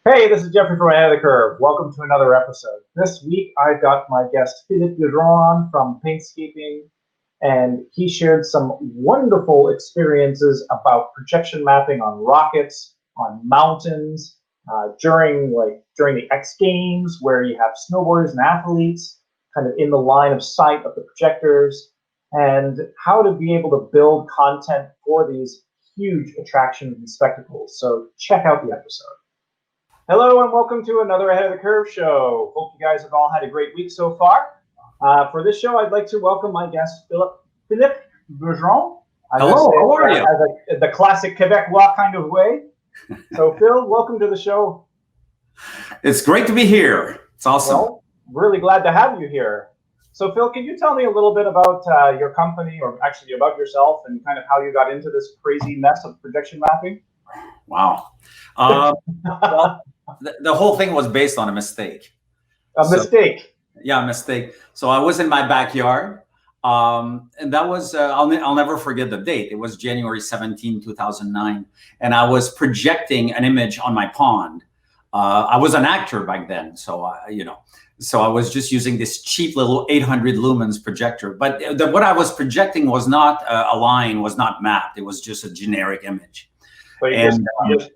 Hey, this is Jeffrey from Ahead of the Curve. Welcome to another episode. This week, I've got my guest Philippe Dudron from Paintscaping, and he shared some wonderful experiences about projection mapping on rockets, on mountains, during the X Games, where you have snowboarders and athletes kind of in the line of sight of the projectors, and how to be able to build content for these huge attractions and spectacles. So check out the episode. Hello and welcome to another Ahead of the Curve show. Hope you guys have all had a great week so far. For this show, I'd like to welcome my guest, Philippe Bergeron. Hello, how are you? The classic Quebecois kind of way. So, Phil, welcome to the show. It's great to be here. It's awesome. Well, really glad to have you here. So, Phil, can you tell me a little bit about your company, or actually about yourself, and kind of how you got into this crazy mess of projection mapping? Wow. Well, the whole thing was based on a mistake. A mistake? Yeah, a mistake. So I was in my backyard, and that was, I'll never forget the date. It was January 17, 2009. And I was projecting an image on my pond. I was an actor back then, so I was just using this cheap little 800 lumens projector. But what I was projecting was not a line, was not mapped. It was just a generic image. So you just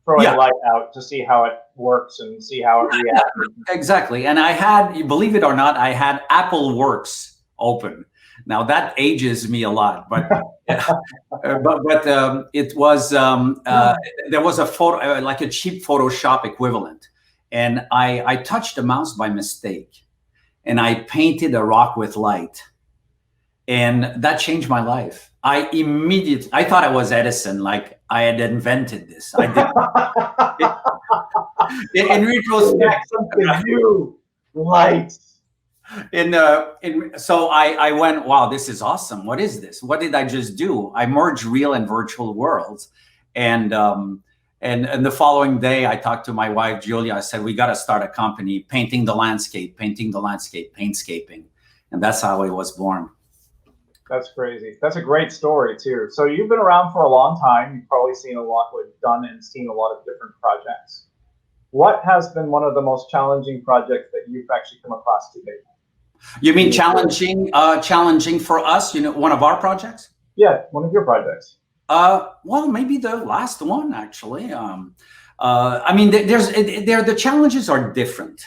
throwing light out to see how it works and see how it reacts. Exactly. And I had, believe it or not, I had Apple Works open. Now that ages me a lot, but it was there was a photo, like a cheap Photoshop equivalent, and I touched the mouse by mistake, and I painted a rock with light, and that changed my life. I thought I was Edison, like I had invented this. I did. In retrospect, something new, light. So I went, wow, this is awesome. What is this? What did I just do? I merged real and virtual worlds. And the following day, I talked to my wife, Julia. I said, we got to start a company, painting the landscape, Paintscaping. And that's how it was born. That's crazy. That's a great story too. So you've been around for a long time. You've probably seen a lot, done and seen a lot of different projects. What has been one of the most challenging projects that you've actually come across to date? You mean challenging for us? One of our projects? Yeah, one of your projects. Well, maybe the last one actually. I mean, the challenges are different.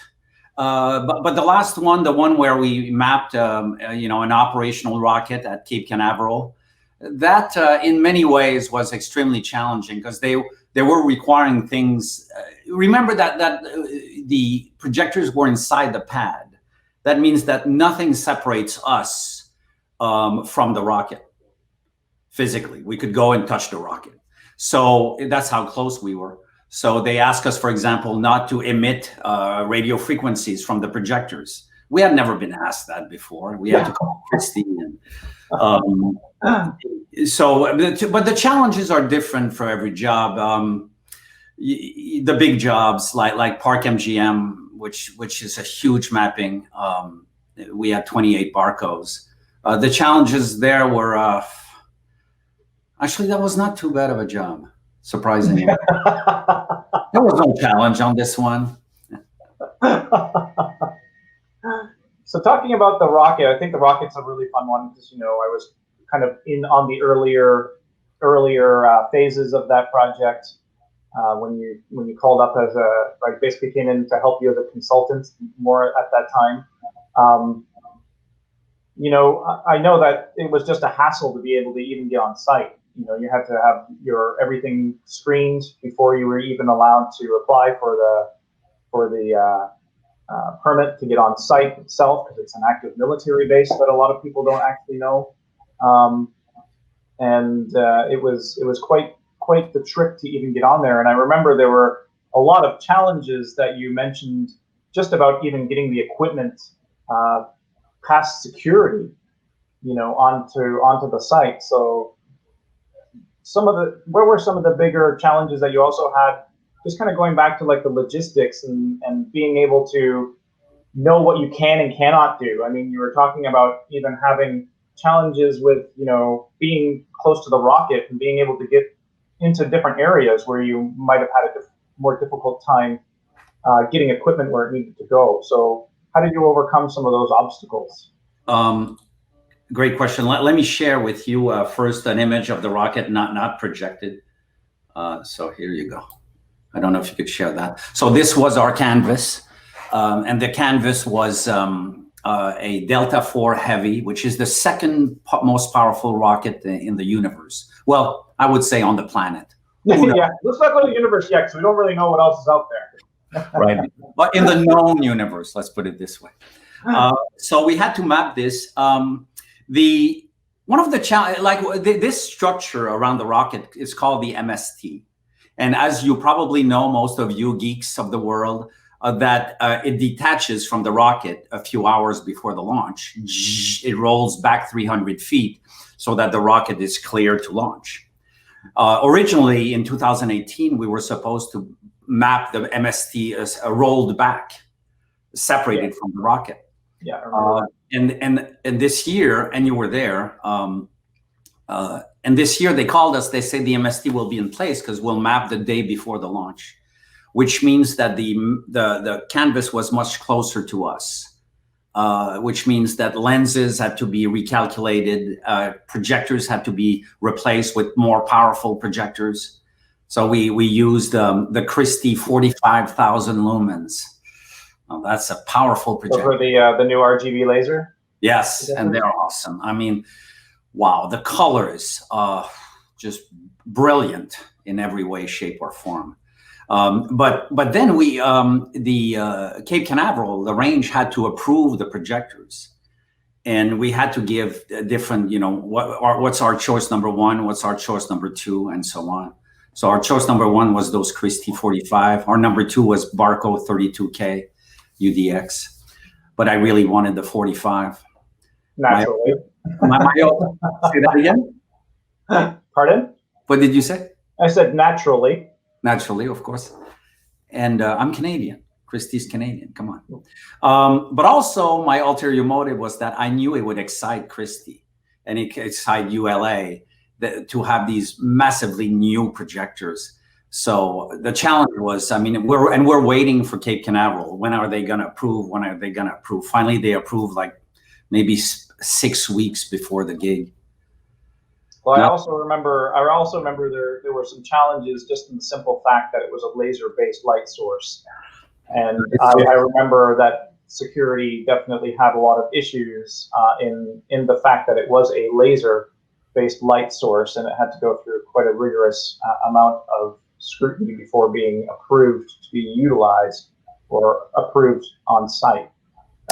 But the last one, the one where we mapped, an operational rocket at Cape Canaveral, that in many ways was extremely challenging because they were requiring things. Remember that the projectors were inside the pad. That means that nothing separates us from the rocket physically. We could go and touch the rocket. So that's how close we were. So they asked us, for example, not to emit radio frequencies from the projectors. We had never been asked that before. We had to call Christine. But the challenges are different for every job. The big jobs like Park MGM, which is a huge mapping. We had 28 barcodes. The challenges there were actually that was not too bad of a job. Surprisingly, there was no challenge on this one. So talking about the rocket, I think the rocket's a really fun one because I was kind of in on the earlier phases of that project when you called up as basically came in to help you as a consultant more at that time. I know that it was just a hassle to be able to even get on site. You had to have everything screened before you were even allowed to apply for the permit to get on site itself, because it's an active military base that a lot of people don't actually know. It was quite the trick to even get on there. And I remember there were a lot of challenges that you mentioned just about even getting the equipment past security, onto the site. So where were some of the bigger challenges that you also had, just kind of going back to like the logistics and being able to know what you can and cannot do? I mean, you were talking about even having challenges with, being close to the rocket and being able to get into different areas where you might have had more difficult time getting equipment where it needed to go. So how did you overcome some of those obstacles? Great question. Let me share with you first an image of the rocket, not projected. So here you go. I don't know if you could share that. So this was our canvas, and the canvas was a Delta IV Heavy, which is the second most powerful rocket in the universe. Well, I would say on the planet. Yeah, let's not go to the universe yet, because we don't really know what else is out there. Right, but in the known universe, let's put it this way. So we had to map this. One of the challenge, this structure around the rocket is called the MST. And as you probably know, most of you geeks of the world, that it detaches from the rocket a few hours before the launch. It rolls back 300 feet so that the rocket is clear to launch. Originally, in 2018, we were supposed to map the MST as rolled back, separated from the rocket. Yeah, I remember. And this year, and you were there, and this year they called us, they said the MST will be in place because we'll map the day before the launch, which means that the canvas was much closer to us, which means that lenses had to be recalculated, projectors had to be replaced with more powerful projectors. So we used the Christie 45,000 lumens. Oh, that's a powerful projector. So for the new RGB laser? Yes, and they're awesome. I mean, wow, the colors are just brilliant in every way, shape, or form. But then Cape Canaveral, the range had to approve the projectors, and we had to give different, what's our choice number one, what's our choice number two, and so on. So our choice number one was those Christie 45. Our number two was Barco 32K UDX, but I really wanted the 45. Naturally. Say that again? Pardon? What did you say? I said naturally. Naturally, of course. And I'm Canadian. Christie's Canadian. Come on. But also, my ulterior motive was that I knew it would excite Christie and it excite ULA to have these massively new projectors. So the challenge was, I mean, we're waiting for Cape Canaveral. When are they going to approve? When are they going to approve? Finally, they approved like maybe 6 weeks before the gig. Well, I also remember there were some challenges just in the simple fact that it was a laser-based light source. And I remember that security definitely had a lot of issues in the fact that it was a laser-based light source, and it had to go through quite a rigorous amount of scrutiny before being approved to be utilized or approved on site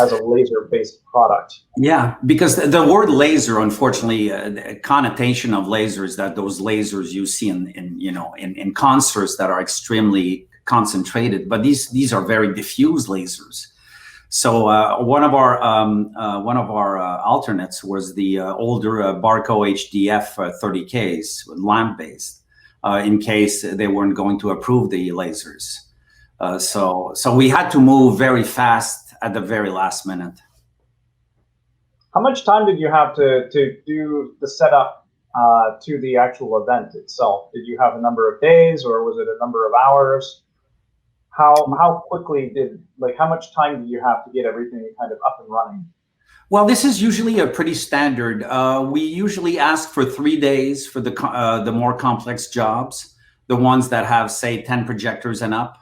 as a laser-based product. Yeah, because the word laser, unfortunately, the connotation of lasers, that those lasers you see in concerts that are extremely concentrated, but these are very diffuse lasers. So one of our alternates was the older Barco HDF 30Ks, lamp-based, in case they weren't going to approve the lasers. So we had to move very fast at the very last minute. How much time did you have to do the setup to the actual event itself? Did you have a number of days, or was it a number of hours? How quickly how much time did you have to get everything kind of up and running? Well, this is usually a pretty standard. We usually ask for 3 days for the more complex jobs, the ones that have, say, 10 projectors and up.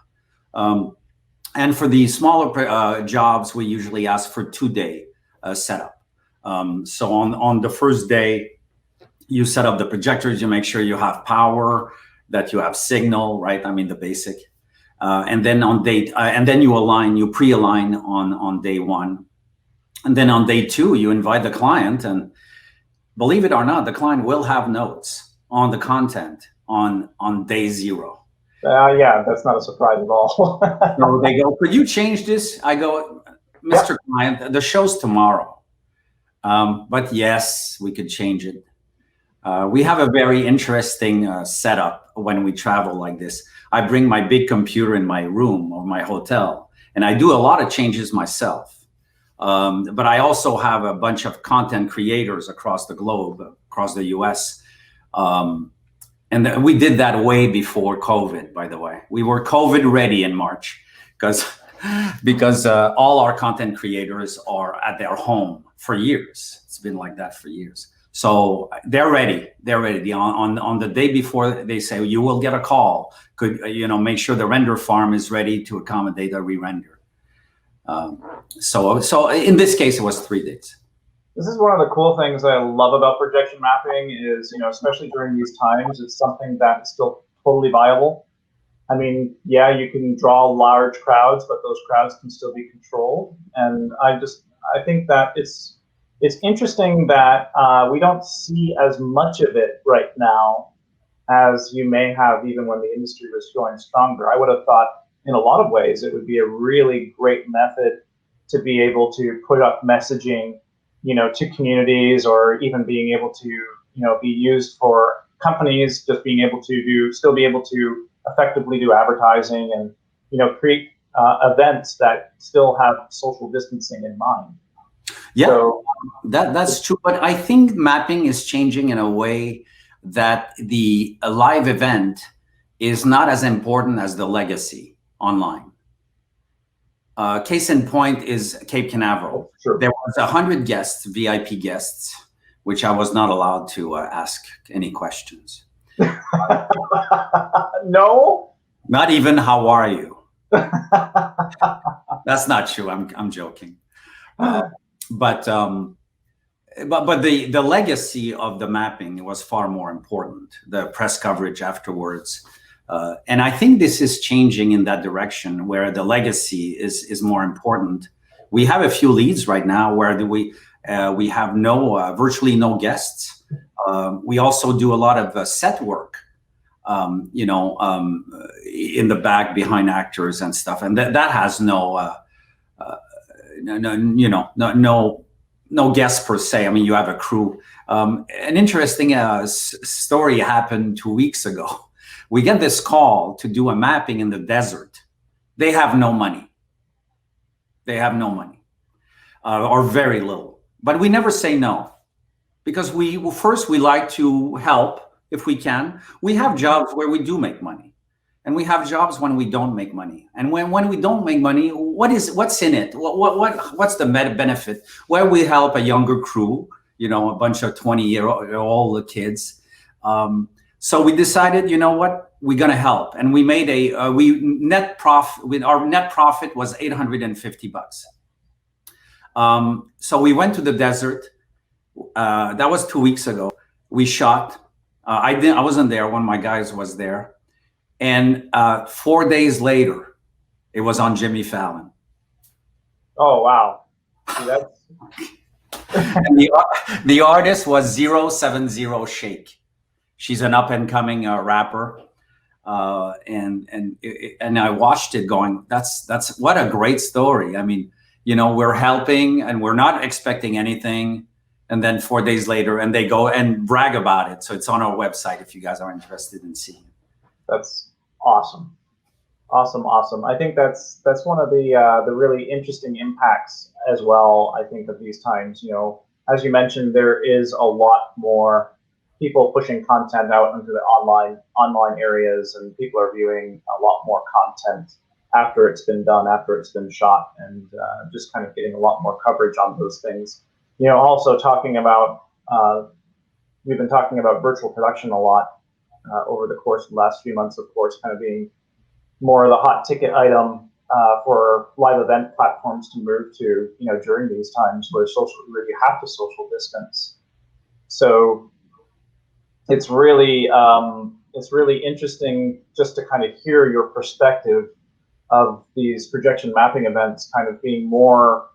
And for the smaller jobs, we usually ask for 2-day setup. So on the first day, you set up the projectors, you make sure you have power, that you have signal, right? I mean, the basic. And then you pre-align on day one. And then on day two, you invite the client, and believe it or not, the client will have notes on the content on day 0. Yeah, that's not a surprise at all. So they go, could you change this? I go, Mr. Yep. Client, the show's tomorrow. But yes, we could change it. We have a very interesting setup when we travel like this. I bring my big computer in my room or my hotel, and I do a lot of changes myself. But I also have a bunch of content creators across the globe, across the US, And we did that way before COVID, by the way. We were COVID ready in March because all our content creators are at their home for years. It's been like that for years. So they're ready. They're ready. On the day before, they say, you will get a call. Could make sure the render farm is ready to accommodate a re-render. So in this case, it was 3 days. This is one of the cool things I love about projection mapping is, especially during these times, it's something that's still totally viable. I mean, yeah, you can draw large crowds, but those crowds can still be controlled. And I think that it's interesting that we don't see as much of it right now as you may have even when the industry was going stronger. I would have thought in a lot of ways it would be a really great method to be able to put up messaging to communities, or even being able to, be used for companies, just being able to still be able to effectively do advertising and, create events that still have social distancing in mind. Yeah, so, that's true. But I think mapping is changing in a way that a live event is not as important as the legacy online. Case in point is Cape Canaveral. Sure. There was 100 guests, VIP guests, which I was not allowed to ask any questions. No? Not even how are you? That's not true. I'm joking. But the legacy of the mapping was far more important. The press coverage afterwards. And I think this is changing in that direction, where the legacy is more important. We have a few leads right now where we have virtually no guests. We also do a lot of set work, in the back behind actors and stuff, and that has no guests per se. I mean, you have a crew. An interesting story happened 2 weeks ago. We get this call to do a mapping in the desert. They have no money. Or very little. But we never say no, because we like to help if we can. We have jobs where we do make money, and we have jobs when we don't make money. And when we don't make money, what's in it? What's the benefit? Well, we help a younger crew, a bunch of 20-year-old kids. So we decided, we're going to help. And we made our net profit was $850. So we went to the desert. That was 2 weeks ago. We shot. I wasn't there. One of my guys was there. And 4 days later, it was on Jimmy Fallon. Oh, wow. See, that's... And the artist was 070 Shake. She's an up-and-coming rapper, and I watched it going, that's what a great story. I mean, we're helping and we're not expecting anything, and then 4 days later, and they go and brag about it. So it's on our website if you guys are interested in seeing it. That's awesome, awesome. I think that's one of the really interesting impacts as well. I think of these times, as you mentioned, there is a lot more people pushing content out into the online areas, and people are viewing a lot more content after it's been done, after it's been shot, and just kind of getting a lot more coverage on those things. Also talking about, we've been talking about virtual production a lot over the course of the last few months, of course, kind of being more of the hot ticket item for live event platforms to move to, during these times where you have to social distance. So it's really interesting just to kind of hear your perspective of these projection mapping events kind of being more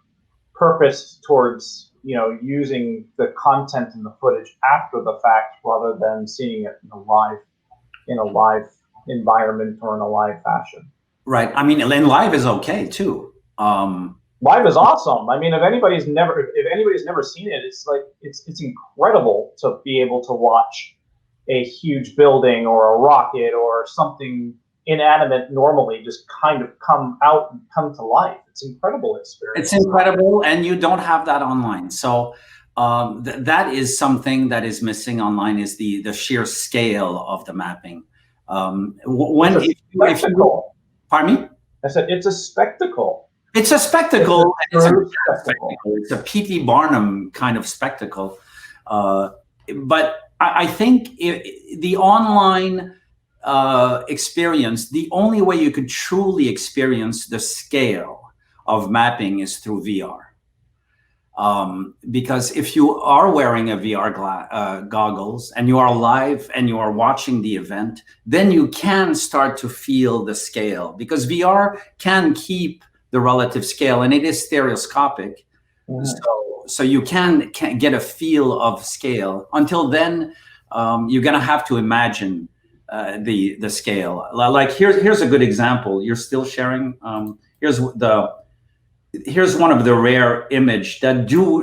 purposed towards, using the content and the footage after the fact, rather than seeing it in a live environment or in a live fashion. Right. I mean, and live is okay too. Live is awesome. I mean, if anybody's never seen it, it's incredible to be able to watch a huge building or a rocket or something inanimate normally just kind of come out and come to life. It's an incredible experience. It's incredible, and you don't have that online. So That is something that is missing online, is the sheer scale of the mapping. When It's a spectacle. Pardon me? I said it's a spectacle. It's a spectacle. It's a and spectacle. It's a P.T. Barnum kind of spectacle. But I think the online experience, the only way you could truly experience the scale of mapping is through VR. Because if you are wearing a VR goggles and you are live and you are watching the event, then you can start to feel the scale, because VR can keep the relative scale, and it is stereoscopic. So you can get a feel of scale. Until then, you're gonna have to imagine the scale. Like here's a good example. You're still sharing. Here's one of the rare image that do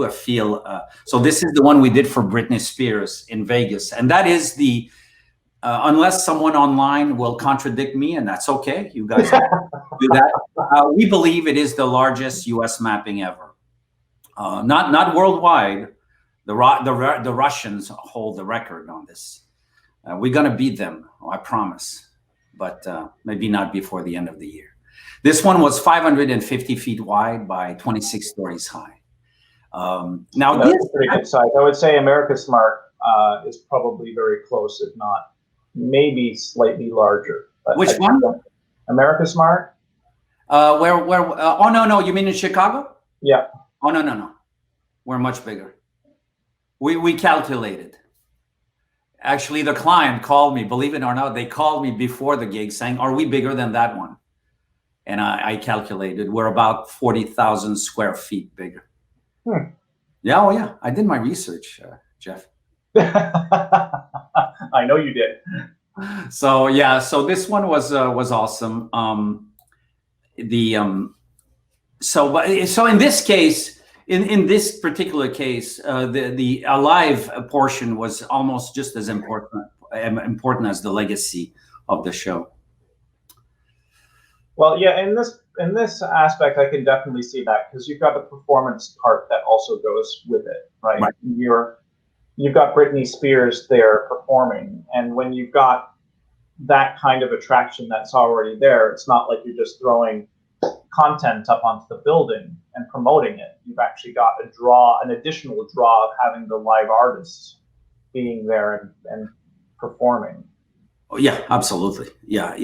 a feel. So this is the one we did for Britney Spears in Vegas, and that is the. Unless someone online will contradict me, and that's okay, you guys do that. We believe it is the largest U.S. mapping ever. Not worldwide. The Russians hold the record on this. We're gonna beat them, I promise, but maybe not before the end of the year. This one was 550 feet wide by 26 stories high. Now that's a pretty good size. I would say America Smart is probably very close, if not maybe slightly larger. But which one? America Smart. Where? Oh no, you mean in Chicago? Yeah. Oh no, we're much bigger. We calculated. Actually, the client called me. Believe it or not, they called me before the gig saying, "Are we bigger than that one?" And I calculated we're about 40,000 square feet bigger. Yeah, oh yeah, I did my research, Jeff. I know you did. So yeah, so this one was awesome. So in this case, in this particular case, the alive portion was almost just as important as the legacy of the show. Well, yeah, in this aspect, I can definitely see that, because you've got the performance part that also goes with it, right? You've got Britney Spears there performing, and when you've got that kind of attraction that's already there, it's not like you're just throwing content up onto the building and promoting it. You've actually got an additional draw of having the live artists being there and performing. Yeah, absolutely. Yeah.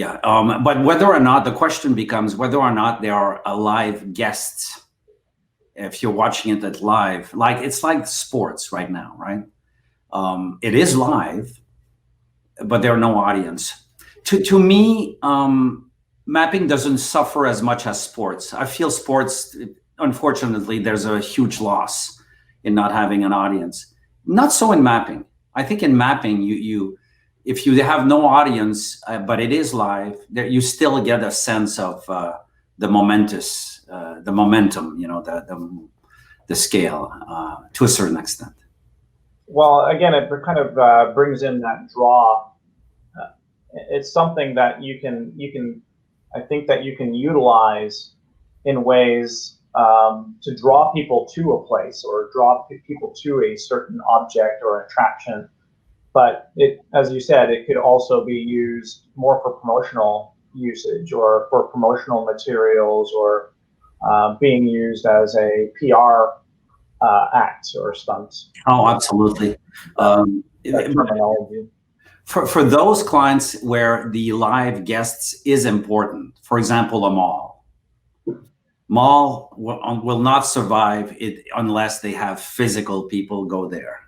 But whether or not, the question becomes whether or not there are live guests. If you're watching it at live, like it's like sports right now, right? It is live, but there are no audience. To me, mapping doesn't suffer as much as sports. I feel sports, unfortunately, there's a huge loss in not having an audience. Not so in mapping. I think in mapping, if you have no audience, but it is live, you still get a sense of the momentum, the scale to a certain extent. Well, again, it kind of brings in that draw. It's something that you can, I think that you can utilize in ways to draw people to a place or draw people to a certain object or attraction. But as you said, it could also be used more for promotional usage or for promotional materials, or being used as a PR act or stunt. Oh, absolutely. Terminology. For those clients where the live guests is important, for example, a mall will not survive it unless they have physical people go there.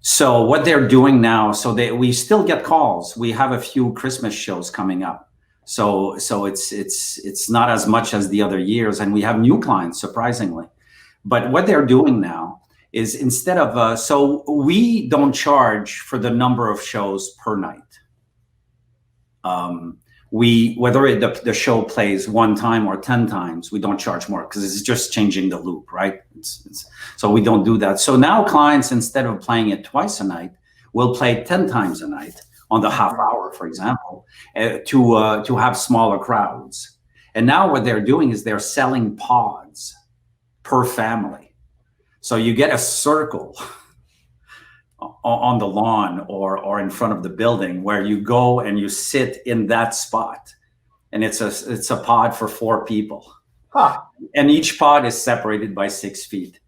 So what they're doing now, we still get calls. We have a few Christmas shows coming up. So it's not as much as the other years, and we have new clients, surprisingly. But what they're doing now is, instead of so we don't charge for the number of shows per night. Whether the show plays 1 time or 10 times, we don't charge more, because it's just changing the loop, right? So we don't do that. So now clients, instead of playing it twice a night, will play 10 times a night on the half hour, for example, to have smaller crowds. And now what they're doing is they're selling pods per family. So you get a circle on the lawn or in front of the building where you go and you sit in that spot, and it's a pod for 4 people. Huh. And each pod is separated by 6 feet.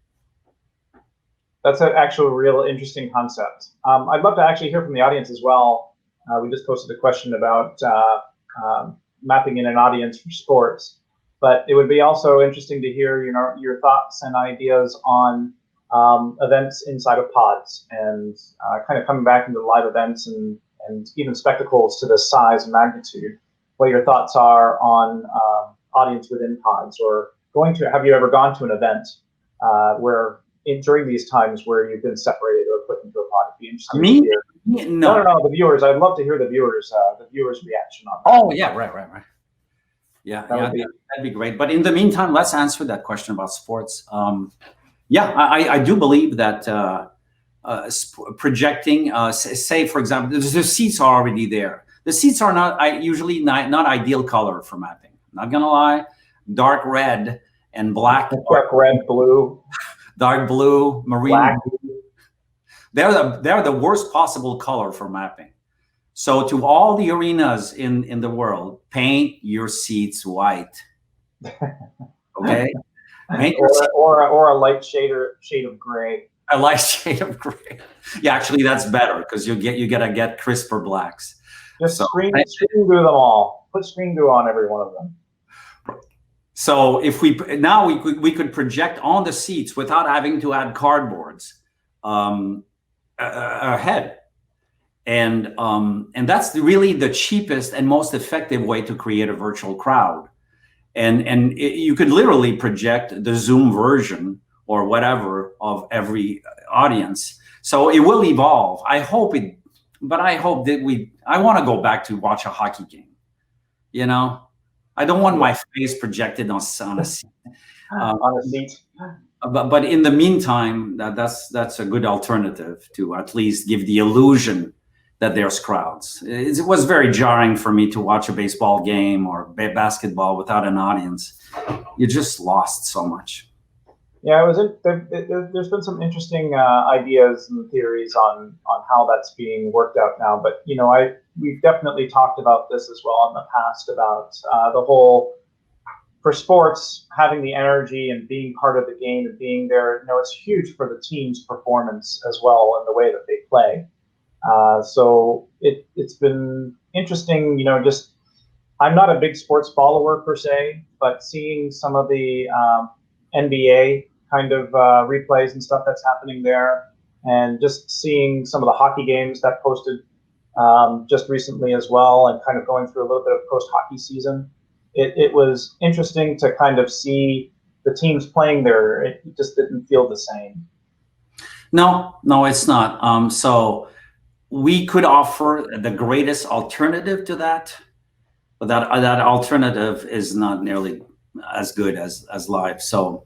That's an actual real interesting concept. I'd love to actually hear from the audience as well. We just posted a question about mapping in an audience for sports, but it would be also interesting to hear your thoughts and ideas on events inside of pods, and kind of coming back into live events and even spectacles to this size and magnitude. What your thoughts are on audience within pods, or have you ever gone to an event where during these times where you've been separated or put into a pod? It'd be interesting to hear. No, the viewers. I'd love to hear the viewers' reaction on that. Oh yeah, right. Yeah, that'd be great. But in the meantime, let's answer that question about sports. I do believe that projecting, say for example, the seats are already there. The seats are usually not ideal color for mapping. Not gonna lie, dark red and black. Dark red, blue. Dark blue, marine black. blue. They're the worst possible color for mapping. So to all the arenas in the world, paint your seats white. Okay? Or a light shade of gray. A light shade of gray. Yeah, actually that's better because you gotta get crisper blacks. Just screen glue them all. Put screen glue on every one of them. So if we could project on the seats without having to add cardboards ahead, and that's really the cheapest and most effective way to create a virtual crowd. And you could literally project the Zoom version or whatever of every audience. So it will evolve. I hope that I want to go back to watch a hockey game. I don't want my face projected on a seat. On a seat. But in the meantime, that's a good alternative to at least give the illusion that there's crowds. It was very jarring for me to watch a baseball game or basketball without an audience. You just lost so much. Yeah, there's been some interesting ideas and theories on how that's being worked out now. But we've definitely talked about this as well in the past about the whole, for sports, having the energy and being part of the game and being there. It's huge for the team's performance as well and the way that they play. So it's been interesting. Just I'm not a big sports follower per se, but seeing some of the NBA kind of replays and stuff that's happening there, and just seeing some of the hockey games that posted just recently as well, and kind of going through a little bit of post-hockey season. It was interesting to kind of see the teams playing there. It just didn't feel the same. No, it's not. So we could offer the greatest alternative to that, but that alternative is not nearly as good as live. So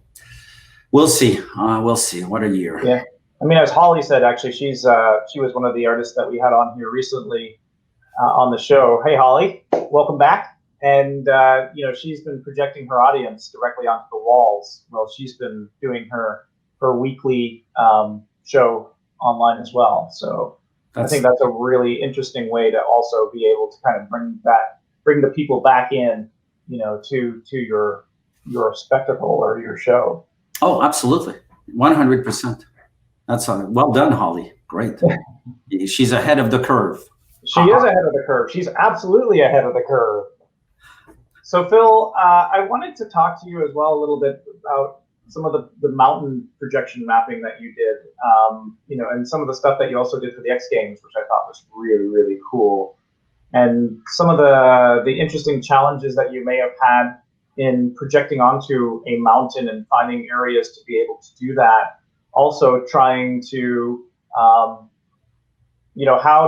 we'll see. What a year. Yeah. I mean, as Holly said, actually, she was one of the artists that we had on here recently on the show. Hey, Holly, welcome back. And she's been projecting her audience directly onto the walls. Well, she's been doing her weekly show online as well. So I think that's a really interesting way to also be able to kind of bring the people back in, to your spectacle or your show. Oh, absolutely, 100%. That's well done, Holly. Great. She's ahead of the curve. She is ahead of the curve. She's absolutely ahead of the curve. So, Phil, I wanted to talk to you as well a little bit about some of the mountain projection mapping that you did, and some of the stuff that you also did for the X Games, which I thought was really, really cool. And some of the interesting challenges that you may have had in projecting onto a mountain and finding areas to be able to do that. Also trying to, how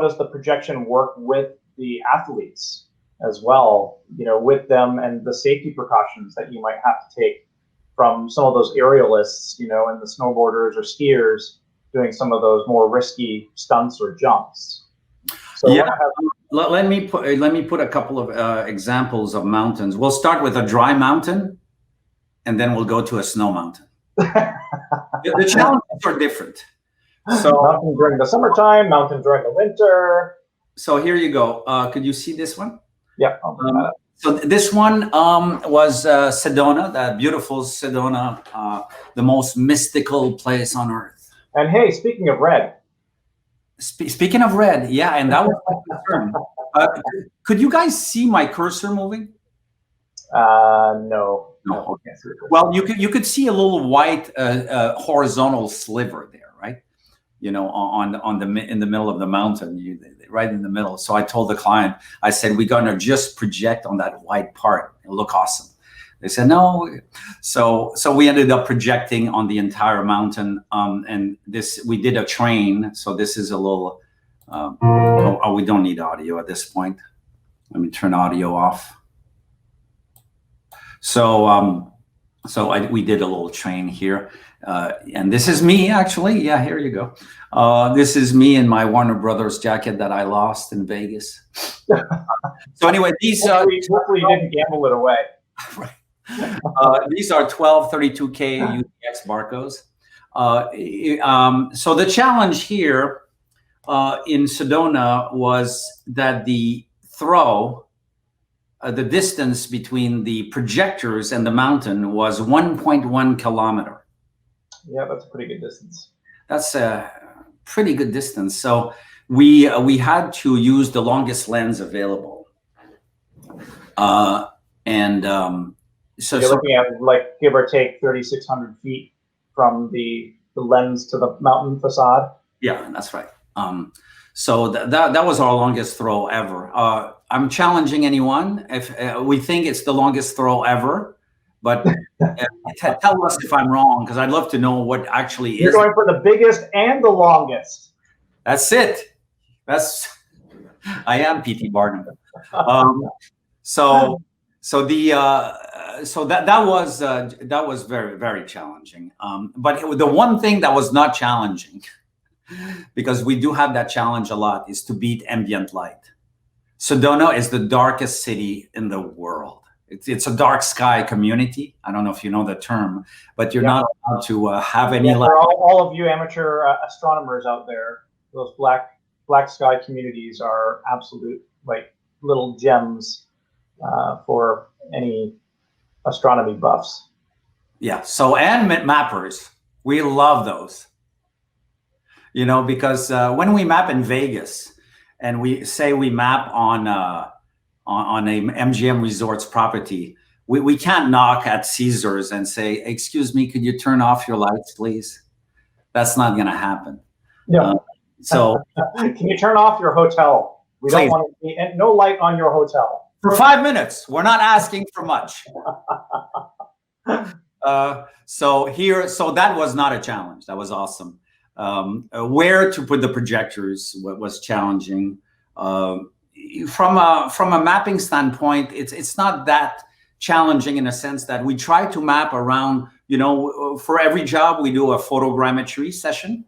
does the projection work with the athletes as well, with them, and the safety precautions that you might have to take from some of those aerialists, and the snowboarders or skiers doing some of those more risky stunts or jumps. So yeah, let me put a couple of examples of mountains. We'll start with a dry mountain, and then we'll go to a snow mountain. The challenges are different. So mountain during the summertime, mountain during the winter. So here you go. Could you see this one? Yeah. I'll bring that up. So this one was Sedona, that beautiful Sedona, the most mystical place on earth. And hey, speaking of red. Speaking of red, yeah, and that was my concern. Could you guys see my cursor moving? No. No. Okay. Well, you could see a little white horizontal sliver there, right? You know, in the middle of the mountain, right in the middle. So I told the client, I said, we're gonna just project on that white part. It'll look awesome. They said no. So we ended up projecting on the entire mountain. And we did a train. So this is a little. We don't need audio at this point. Let me turn audio off. So we did a little train here. And this is me, actually. Yeah, here you go. This is me in my Warner Brothers jacket that I lost in Vegas. So anyway, these hopefully you didn't gamble it away. Right. These are 1232K UTX Barcos. So the challenge here in Sedona was that the throw, the distance between the projectors and the mountain was 1.1 kilometer. Yeah, that's a pretty good distance. That's a pretty good distance. So we had to use the longest lens available. So you're looking at like give or take 3,600 feet from the lens to the mountain facade. Yeah, that's right. So that was our longest throw ever. I'm challenging anyone if we think it's the longest throw ever, but tell us if I'm wrong, because I'd love to know what actually is. You're going for the biggest and the longest. That's it. I am P.T. Barnum. So that was very, very challenging. But the one thing that was not challenging, because we do have that challenge a lot, is to beat ambient light. Sedona is the darkest city in the world. It's a dark sky community. I don't know if you know the term, but you're not allowed to have any light. For all of you amateur astronomers out there, those black sky communities are absolute like little gems for any astronomy buffs. Yeah. So, and mappers, we love those. You know, because when we map in Vegas and we say we map on a MGM Resorts property, we can't knock at Caesars and say, excuse me, could you turn off your lights, please? That's not going to happen. No. So can you turn off your hotel? We don't want to see no light on your hotel. For 5 minutes. We're not asking for much. So that was not a challenge. That was awesome. Where to put the projectors was challenging. From a mapping standpoint, it's not that challenging in a sense that we try to map around, you know, for every job we do a photogrammetry session.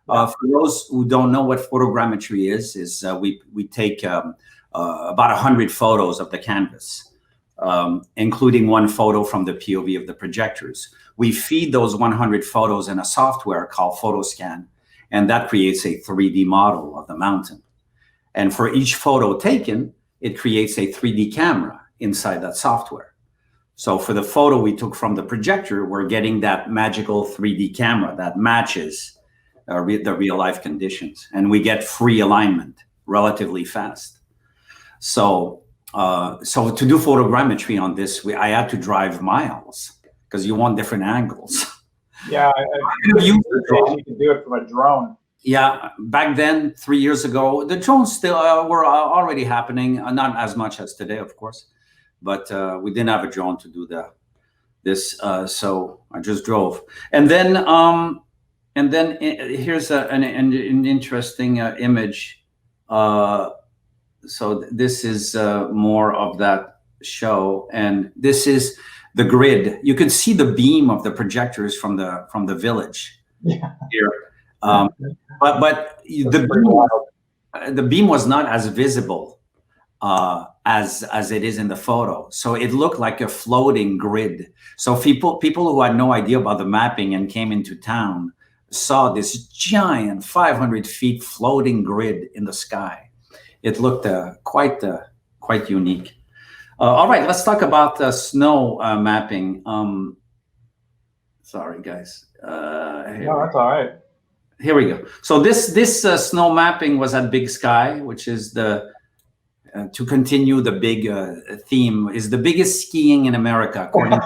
For those who don't know what photogrammetry is we take about 100 photos of the canvas, including one photo from the POV of the projectors. We feed those 100 photos in a software called PhotoScan, and that creates a 3D model of the mountain. And for each photo taken, it creates a 3D camera inside that software. So for the photo we took from the projector, we're getting that magical 3D camera that matches the real life conditions, and we get free alignment relatively fast. So to do photogrammetry on this, I had to drive miles because you want different angles. Yeah, you can do it from a drone. Yeah, back then, 3 years ago, the drones still were already happening. Not as much as today, of course, but we didn't have a drone to do this. So I just drove, and then here's an interesting image. So this is more of that show, and this is the grid. You can see the beam of the projectors from the village here. But the beam was not as visible as it is in the photo. So it looked like a floating grid. So people who had no idea about the mapping and came into town saw this giant 500 feet floating grid in the sky. It looked quite unique. All right, let's talk about the snow mapping. Sorry, guys. No, that's all right. Here we go. So this snow mapping was at Big Sky, which is the to continue the big theme, is the biggest skiing in America. According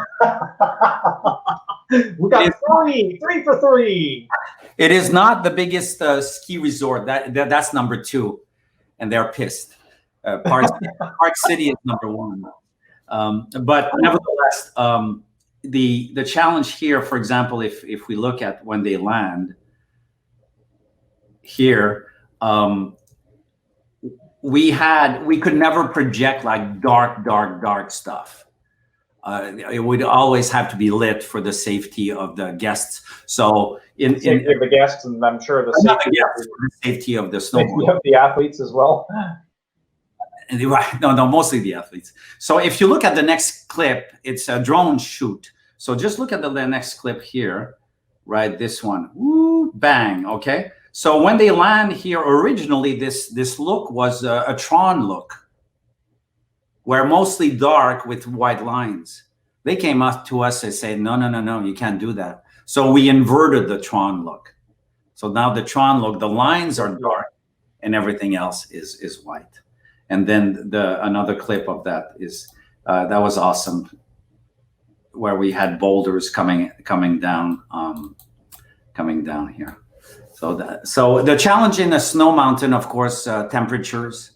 We got three for three. It is not the biggest ski resort. That's number 2, and they're pissed. Park City is number 1. But nevertheless, the challenge here, for example, if we look at when they land here, we could never project like dark stuff. It would always have to be lit for the safety of the guests. So safety of the guests, and I'm sure the safety of the snowboard. Of the athletes as well. Right. No, mostly the athletes. So if you look at the next clip, it's a drone shoot. So just look at the next clip here, right? This one. Woo, bang. Okay. So when they land here, originally this look was a Tron look, where mostly dark with white lines. They came up to us and said, no, you can't do that. So we inverted the Tron look. So now the Tron look, the lines are dark and everything else is white. And then another clip of that is, that was awesome, where we had boulders coming down here. So the challenge in a snow mountain, of course, temperatures,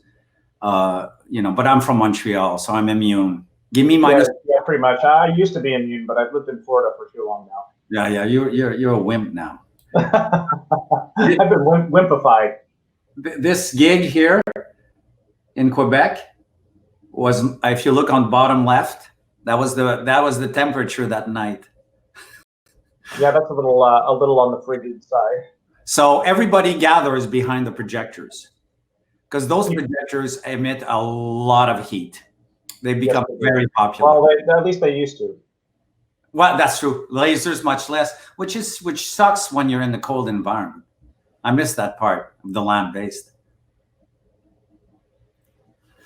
but I'm from Montreal, so I'm immune. Give me minus. Yeah, pretty much. I used to be immune, but I've lived in Florida for too long now. Yeah, you're a wimp now. I've been wimpified. This gig here in Quebec was, if you look on bottom left, that was the temperature that night. Yeah, that's a little on the frigid side. So everybody gathers behind the projectors, because those projectors emit a lot of heat. They become very popular. Well, at least they used to. Well, that's true. Lasers much less, which sucks when you're in the cold environment. I miss that part of the land-based.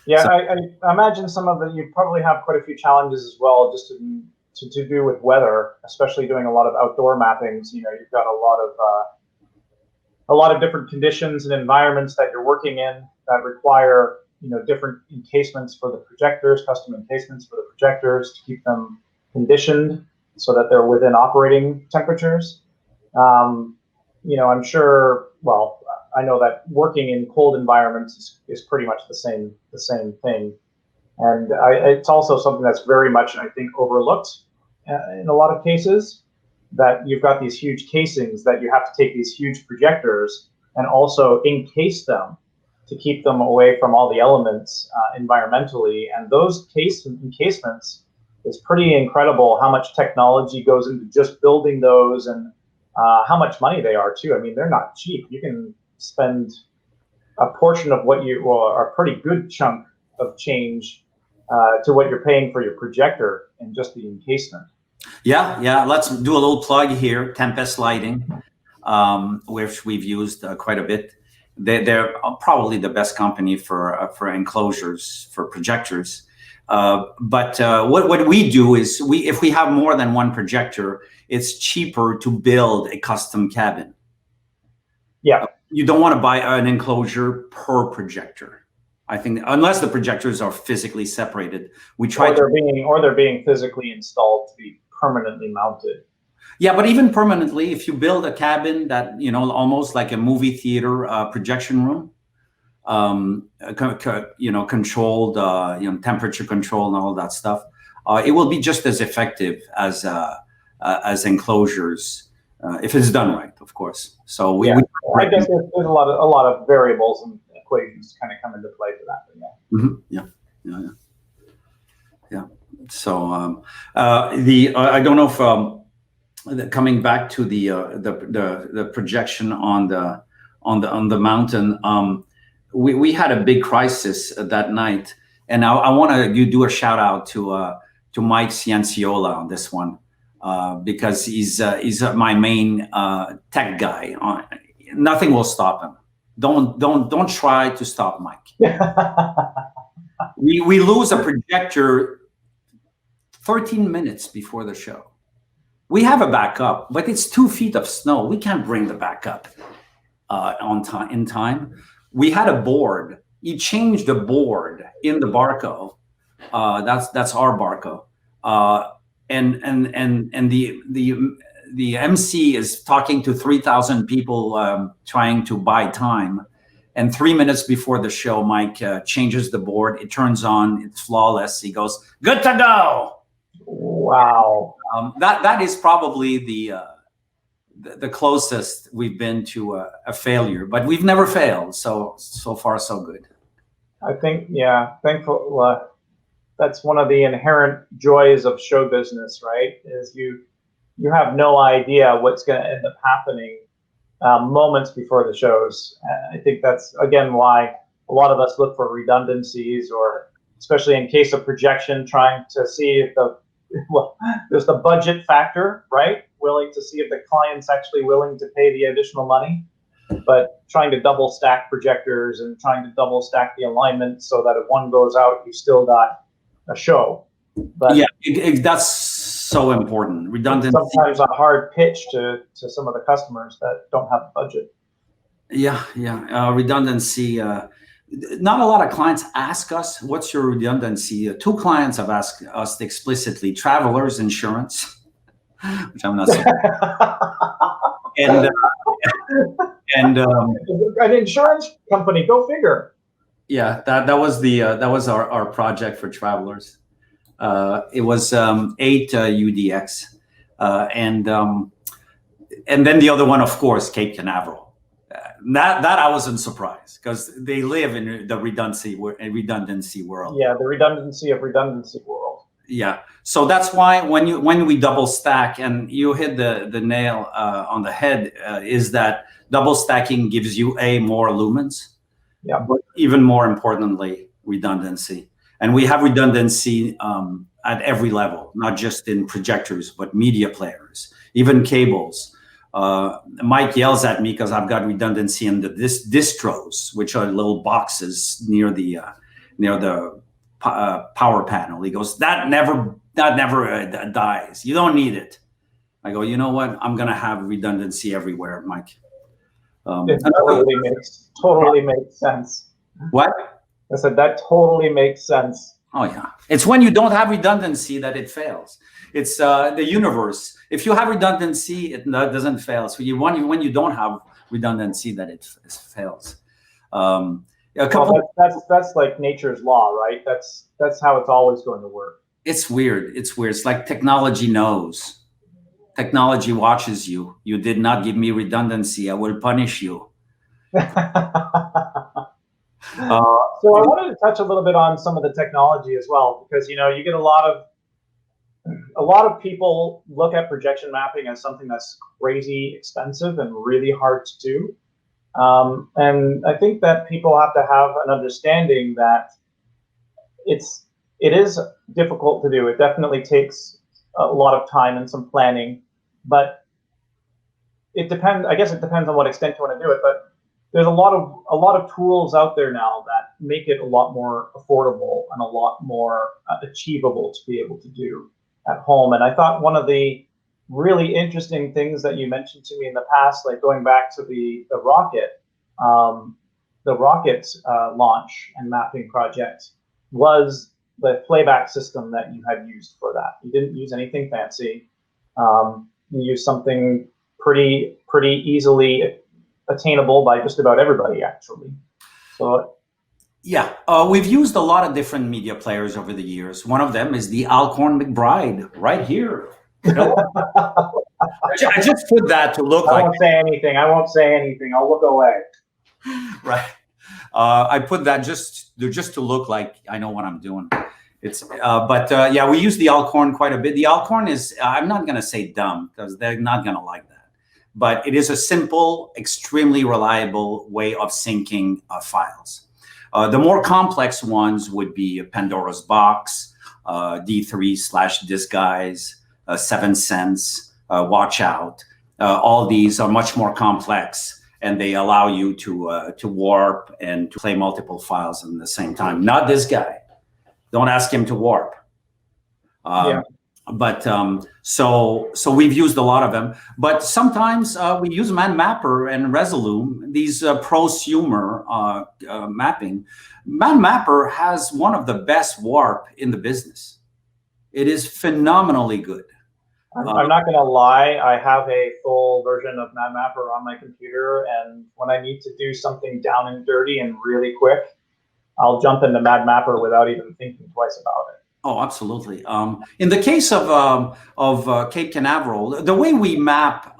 Yeah, so, I imagine you probably have quite a few challenges as well, just to do with weather, especially doing a lot of outdoor mappings. You've got a lot of different conditions and environments that you're working in that require different encasements for the projectors, custom encasements for the projectors to keep them conditioned so that they're within operating temperatures. I'm sure. Well, I know that working in cold environments is pretty much the same thing, and it's also something that's very much, I think, overlooked in a lot of cases. That you've got these huge casings that you have to take these huge projectors and also encase them to keep them away from all the elements environmentally. And those encasements, is pretty incredible how much technology goes into just building those, and how much money they are too. I mean, they're not cheap. You can spend a portion of a pretty good chunk of change to what you're paying for your projector and just the encasement. Yeah. Let's do a little plug here. Tempest Lighting, which we've used quite a bit. They're probably the best company for enclosures for projectors. But what we do is if we have more than one projector, it's cheaper to build a custom cabin. Yeah, you don't want to buy an enclosure per projector. I think unless the projectors are physically separated, we try or they're being physically installed to be permanently mounted. Yeah, but even permanently, if you build a cabin that almost like a movie theater projection room, controlled, temperature control and all that stuff, it will be just as effective as enclosures if it's done right, of course. So I guess there's a lot of variables and equations kind of come into play for that. Yeah. So I don't know if coming back to the projection on the mountain, we had a big crisis that night, And I want to do a shout out to Mike Cianciola on this one, because he's my main tech guy. Nothing will stop him. Don't try to stop Mike. We lose a projector 13 minutes before the show. We have a backup, but it's 2 feet of snow. We can't bring the backup in time. We had a board. He changed the board in the Barco. That's our Barco. And the MC is talking to 3,000 people trying to buy time. And 3 minutes before the show, Mike changes the board. It turns on. It's flawless. He goes, "Good to go." Wow. That is probably the closest we've been to a failure, but we've never failed. So far, so good. I think, yeah, thankful. That's one of the inherent joys of show business, right? Is you have no idea what's going to end up happening moments before the shows. I think that's, again, why a lot of us look for redundancies, or especially in case of projection, trying to see if there's the budget factor, right? Willing to see if the client's actually willing to pay the additional money, but trying to double stack projectors and trying to double stack the alignment so that if one goes out, you still got a show. But yeah, that's so important. Redundancy. Sometimes a hard pitch to some of the customers that don't have the budget. Yeah. Redundancy. Not a lot of clients ask us, "What's your redundancy?" 2 clients have asked us explicitly: Travelers Insurance, which I'm not saying, and an insurance company. Go figure. Yeah, that was our project for Travelers. It was 8 UDX, and then the other one, of course, Cape Canaveral. That I wasn't surprised, because they live in the redundancy world. Yeah, the redundancy of redundancy world. Yeah, so that's why when we double stack, and you hit the nail on the head, is that double stacking gives you more lumens. Yeah, but even more importantly, redundancy. And we have redundancy at every level, not just in projectors, but media players, even cables. Mike yells at me because I've got redundancy in the distros, which are little boxes near the power panel. He goes, that never dies. You don't need it. I go, you know what? I'm gonna have redundancy everywhere, Mike. It totally makes sense. What? I said that totally makes sense. Oh yeah, it's when you don't have redundancy that it fails. It's the universe. If you have redundancy, it doesn't fail. So when you don't have redundancy, that it fails. That's like nature's law, right? That's how it's always going to work. It's weird. It's like technology knows. Technology watches you. You did not give me redundancy. I will punish you. So I wanted to touch a little bit on some of the technology as well, because you get a lot of people look at projection mapping as something that's crazy expensive and really hard to do. And I think that people have to have an understanding that it is difficult to do. It definitely takes a lot of time and some planning, but it depends. I guess it depends on what extent you want to do it. But there's a lot of tools out there now that make it a lot more affordable and a lot more achievable to be able to do at home. And I thought one of the really interesting things that you mentioned to me in the past, like going back to the rocket launch and mapping project, was the playback system that you had used for that. You didn't use anything fancy. You used something pretty easily attainable by just about everybody, actually. So yeah, we've used a lot of different media players over the years. One of them is the Alcorn McBride right here. I just put that to look like. I won't say anything. I'll look away. Right. I put that just to look like I know what I'm doing. Yeah, we use the Alcorn quite a bit. The Alcorn is, I'm not going to say dumb, because they're not going to like that, but it is a simple, extremely reliable way of syncing files. The more complex ones would be Pandora's Box, D3/Disguise, 7 Sense, Watch Out. All these are much more complex, and they allow you to warp and to play multiple files at the same time. Not this guy. Don't ask him to warp. But so we've used a lot of them. But sometimes we use ManMapper and Resolume, these prosumer mapping. ManMapper has one of the best warp in the business. It is phenomenally good. I'm not going to lie. I have a full version of ManMapper on my computer, and when I need to do something down and dirty and really quick, I'll jump into ManMapper without even thinking twice about it. Oh, absolutely. In the case of Cape Canaveral, the way we map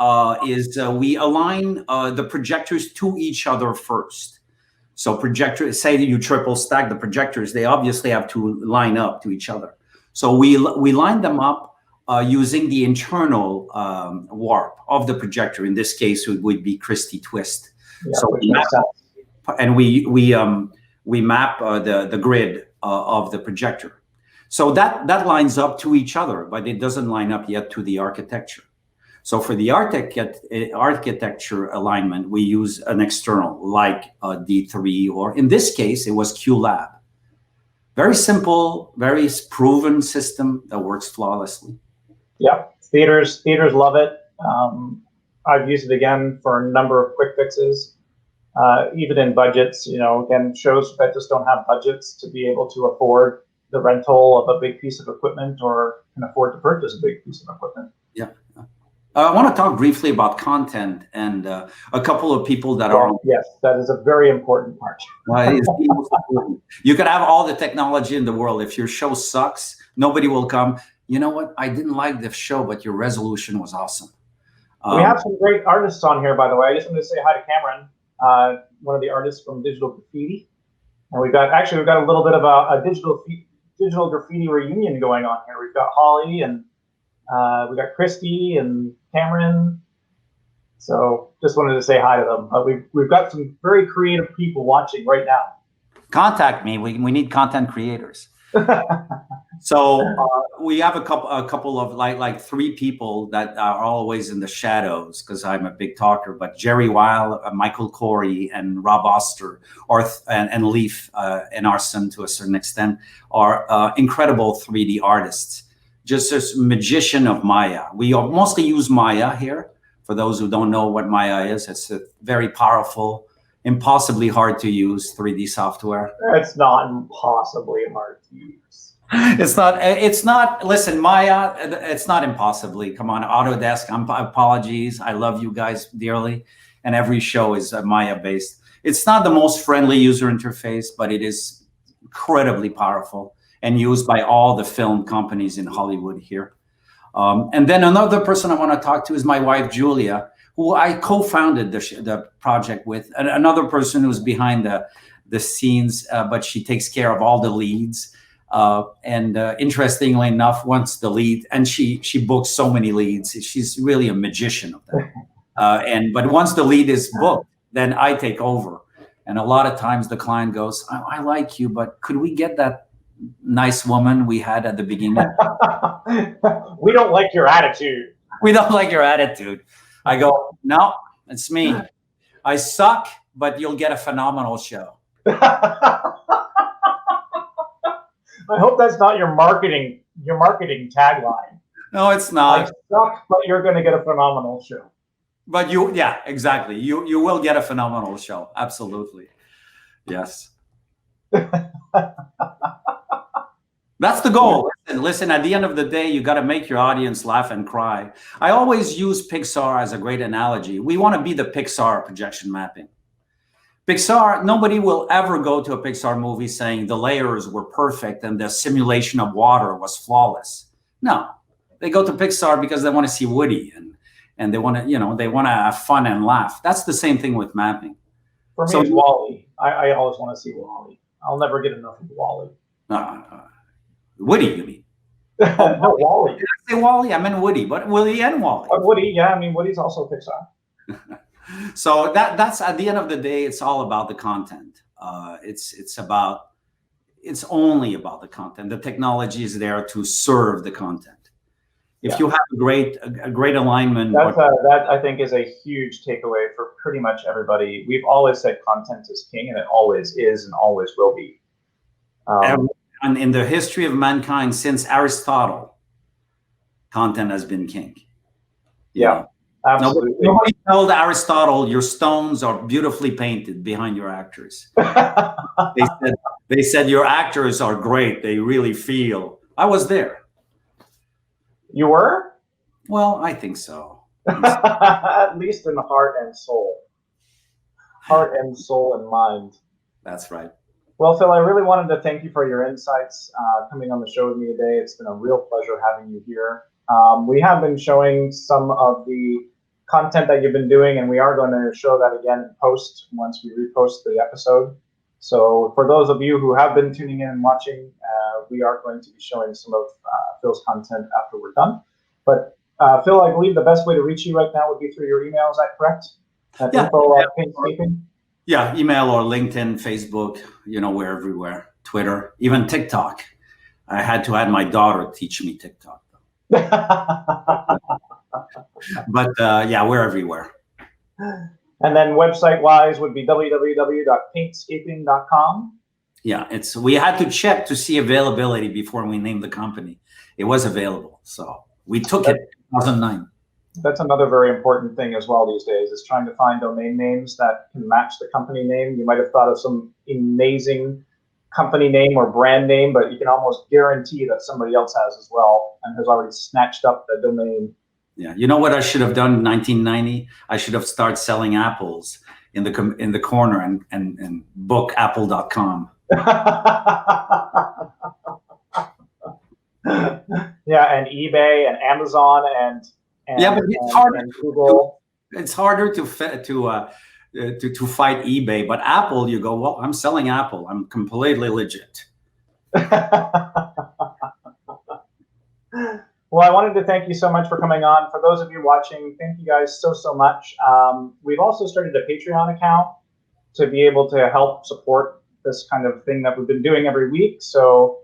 is we align the projectors to each other first. So projectors, say that you triple stack the projectors, they obviously have to line up to each other. So we line them up using the internal warp of the projector. In this case, it would be Christie twist. Yeah, so we map, and we map the grid of the projector. So that lines up to each other, but it doesn't line up yet to the architecture. So for the architecture alignment, we use an external like D3, or in this case, it was QLab. Very simple, very proven system that works flawlessly. Yep, theaters love it. I've used it again for a number of quick fixes, even in budgets. Again, shows that just don't have budgets to be able to afford the rental of a big piece of equipment or can afford to purchase a big piece of equipment. Yeah. I want to talk briefly about content and a couple of people that are. Yes, that is a very important part. You could have all the technology in the world. If your show sucks, nobody will come. You know what? I didn't like the show, but your resolution was awesome. We have some great artists on here, by the way. I just wanted to say hi to Cameron, one of the artists from Digital Graffiti. And we've got a little bit of a digital graffiti reunion going on here. We've got Holly and we got Christy and Cameron. So just wanted to say hi to them. We've got some very creative people watching right now. Contact me. We need content creators. So we have a couple of like 3 people that are always in the shadows because I'm a big talker. But Jerry Weil, Michael Corey, and Rob Oster, and Leaf and Arson to a certain extent are incredible 3D artists. Just this magician of Maya. We mostly use Maya here. For those who don't know what Maya is, it's a very powerful, impossibly hard to use 3D software. It's not impossibly hard to use. It's not, listen, Maya, it's not impossibly. Come on, Autodesk, apologies. I love you guys dearly. And every show is Maya based. It's not the most friendly user interface, but it is incredibly powerful and used by all the film companies in Hollywood here. And then another person I want to talk to is my wife, Julia, who I co-founded the project with. And another person who's behind the scenes, but she takes care of all the leads. And interestingly enough, once the lead, and she books so many leads, she's really a magician of that. But once the lead is booked, then I take over. And a lot of times the client goes, I like you, but could we get that nice woman we had at the beginning? We don't like your attitude. We don't like your attitude. I go, no, it's me. I suck, but you'll get a phenomenal show. I hope that's not your marketing tagline. No, it's not. I suck, but you're going to get a phenomenal show. But yeah, exactly. You will get a phenomenal show. Absolutely. Yes. That's the goal. Listen, at the end of the day, you got to make your audience laugh and cry. I always use Pixar as a great analogy. We want to be the Pixar projection mapping. Pixar, nobody will ever go to a Pixar movie saying the layers were perfect and the simulation of water was flawless. No, they go to Pixar because they want to see Woody and they want to, they want to have fun and laugh. That's the same thing with mapping. For me, it's WALL-E. I always want to see WALL-E. I'll never get enough of WALL-E. Woody, you mean? No, WALL-E. Did I say WALL-E? I meant Woody, but Woody and WALL-E. Woody, yeah. I mean, Woody's also Pixar. So that's at the end of the day, it's all about the content. It's only about the content. The technology is there to serve the content. If you have a great alignment, that I think is a huge takeaway for pretty much everybody. We've always said content is king, and it always is and always will be. And in the history of mankind, since Aristotle, content has been king. Yeah, absolutely. Nobody told Aristotle your stones are beautifully painted behind your actors. They said your actors are great. They really feel. I was there. You were? Well, I think so. At least in the heart and soul. Heart and soul and mind. That's right. Well, Phil, I really wanted to thank you for your insights coming on the show with me today. It's been a real pleasure having you here. We have been showing some of the content that you've been doing, and we are going to show that again in post once we repost the episode. So for those of you who have been tuning in and watching, we are going to be showing some of Phil's content after we're done. But Phil, I believe the best way to reach you right now would be through your email. Is that correct? Info@Paintscaping? Yeah, email or LinkedIn, Facebook, we're everywhere. Twitter, even TikTok. I had to have my daughter teach me TikTok. But yeah, we're everywhere. And then website-wise would be www.paintscaping.com. Yeah, we had to check to see availability before we named the company. It was available, so we took it in 2009. That's another very important thing as well these days, is trying to find domain names that can match the company name. You might have thought of some amazing company name or brand name, but you can almost guarantee that somebody else has as well and has already snatched up the domain. Yeah, you know what I should have done in 1990? I should have started selling apples in the corner and book apple.com. Yeah, and eBay and Amazon and yeah, but it's harder. And Google. It's harder to fight eBay, but Apple, you go, well, I'm selling Apple. I'm completely legit. Well, I wanted to thank you so much for coming on. For those of you watching, thank you guys so much. We've also started a Patreon account to be able to help support this kind of thing that we've been doing every week. So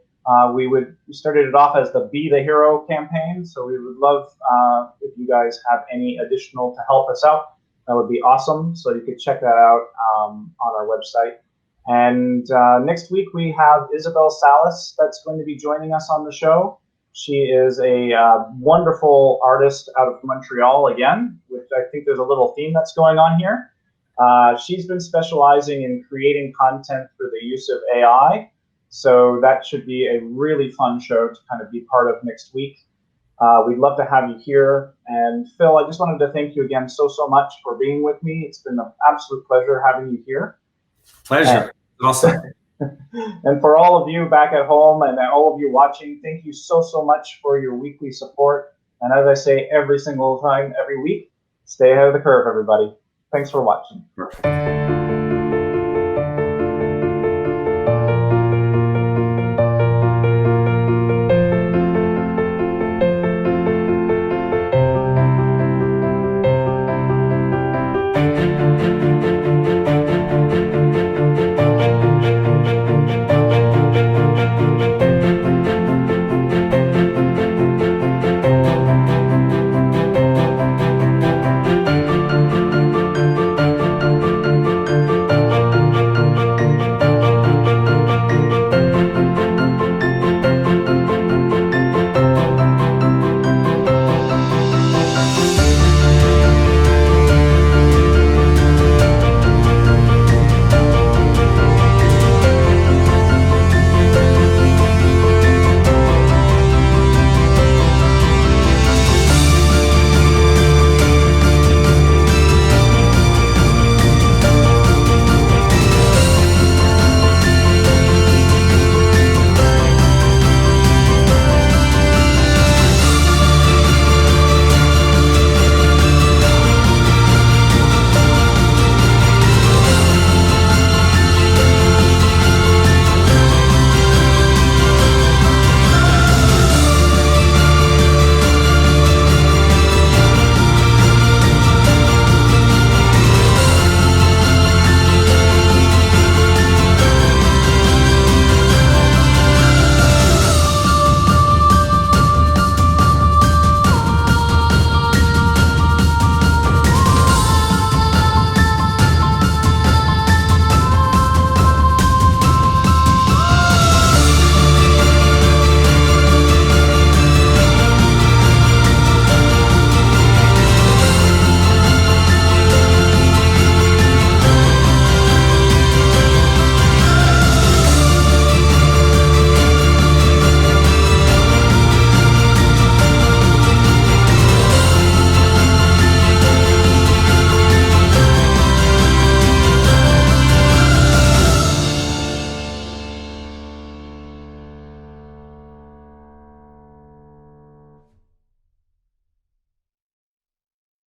we started it off as the Be the Hero campaign. So we would love if you guys have any additional to help us out. That would be awesome. So you could check that out on our website. And next week we have Isabel Salas that's going to be joining us on the show. She is a wonderful artist out of Montreal again, which I think there's a little theme that's going on here. She's been specializing in creating content through the use of AI. So that should be a really fun show to kind of be part of next week. We'd love to have you here. And Phil, I just wanted to thank you again so much for being with me. It's been an absolute pleasure having you here. Pleasure. Awesome. And for all of you back at home and all of you watching, thank you so much for your weekly support. And as I say every single time, every week, stay ahead of the curve, everybody. Thanks for watching. Perfect.